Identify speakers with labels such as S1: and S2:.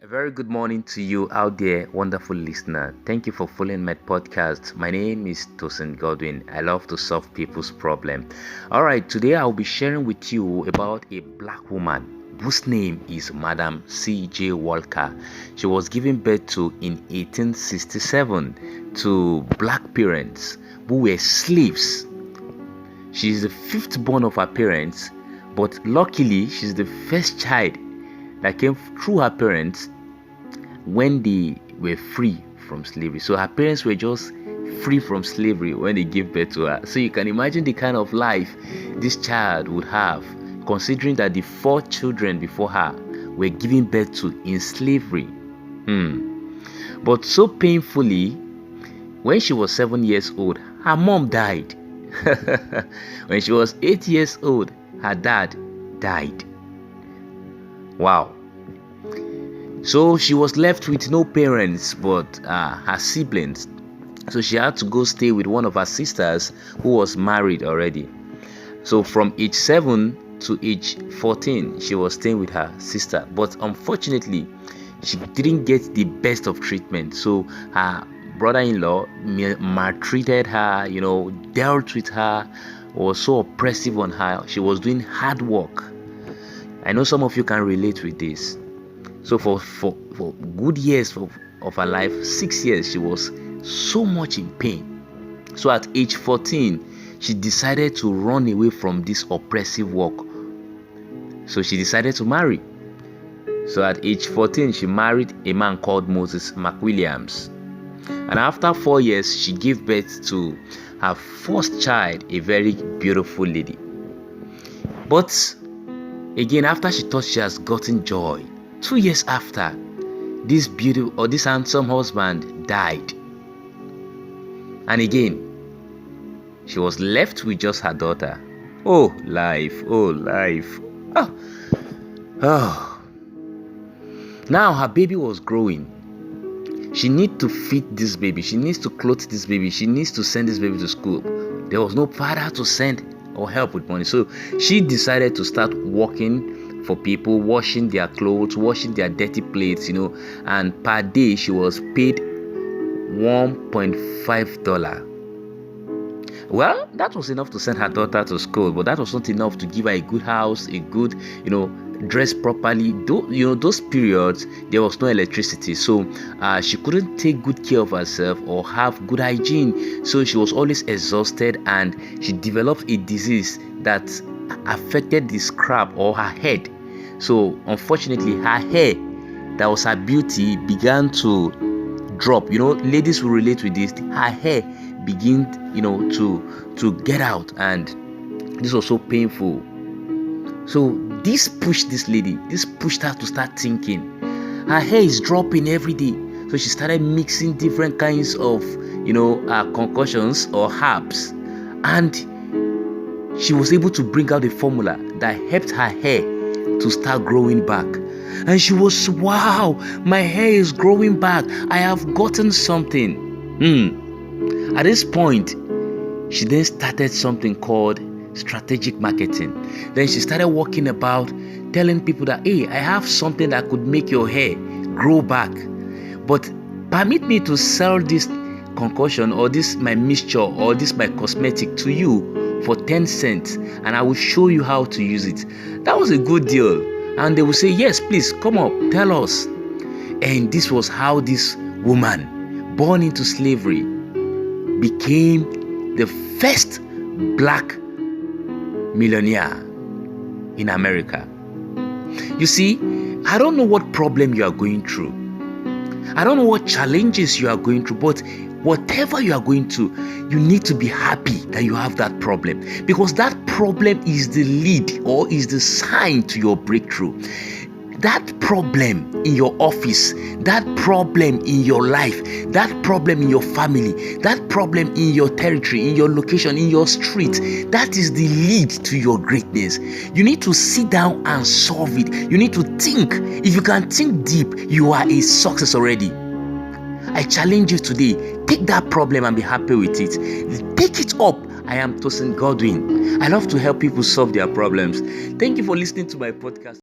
S1: A very good morning to you out there, wonderful listener. Thank you for following my podcast. My name is Tosin Godwin. I love to solve people's problem. All right, today I'll be sharing with you about a black woman whose name is Madam C.J. Walker. She was given birth to in 1867 to black parents who were slaves. She is the fifth born of her parents, but luckily she's the first child that came through her parents when they were free from slavery. So her parents were just free from slavery when they gave birth to her. So you can imagine the kind of life this child would have, considering that the four children before her were given birth to in slavery. But so painfully, when she was 7 years old, her mom died. When she was 8 years old, her dad died. Wow. So she was left with no parents but her siblings. So she had to go stay with one of her sisters who was married already. So from age 7 to age 14, she was staying with her sister. But unfortunately, she didn't get the best of treatment. So her brother-in-law maltreated her, dealt with her, was so oppressive on her. She was doing hard work. I know some of you can relate with this. So for good years of her life, 6 years, she was so much in pain. So at age 14, she decided to run away from this oppressive work. So she decided to marry. So at age 14, she married a man called Moses McWilliams. And after 4 years, she gave birth to her first child, a very beautiful lady. But again, after she thought she has gotten joy, 2 years after, this handsome husband died. And again, she was left with just her daughter. Oh, life. Oh. Now her baby was growing. She needs to feed this baby. She needs to clothe this baby. She needs to send this baby to school. There was no father to send or help with money. So she decided to start working for people, washing their clothes, washing their dirty plates, and per day she was paid $1.5. Well, that was enough to send her daughter to school, but that was not enough to give her a good house, a good, dress properly. Those periods, there was no electricity, so she couldn't take good care of herself or have good hygiene. So she was always exhausted, and she developed a disease that affected the scalp or her head. So unfortunately, her hair, that was her beauty, began to drop. Ladies will relate with this. Her hair began to get out, and this was so painful. So this pushed her to start thinking. Her hair is dropping every day. So she started mixing different kinds of concoctions or herbs, and she was able to bring out a formula that helped her hair to start growing back. And she was, wow, my hair is growing back. I have gotten something. At this point, she then started something called strategic marketing. Then she started walking about telling people that, hey, I have something that could make your hair grow back. But permit me to sell this concoction or this my mixture or this my cosmetic to you for 10 cents, and I will show you how to use it. That was a good deal. And they will say, yes, please come up, tell us. And this was how this woman, born into slavery, became the first black millionaire in America. You see, I don't know what problem you are going through. I don't know what challenges you are going through, but whatever you are going through, you need to be happy that you have that problem, because that problem is the lead or is the sign to your breakthrough. That problem in your office, that problem in your life, that problem in your family, that problem in your territory, in your location, in your street, that is the lead to your greatness. You need to sit down and solve it. You need to think. If you can think deep, you are a success already. I challenge you today, take that problem and be happy with it. Take it up. I am Tosin Godwin. I love to help people solve their problems. Thank you for listening to my podcast.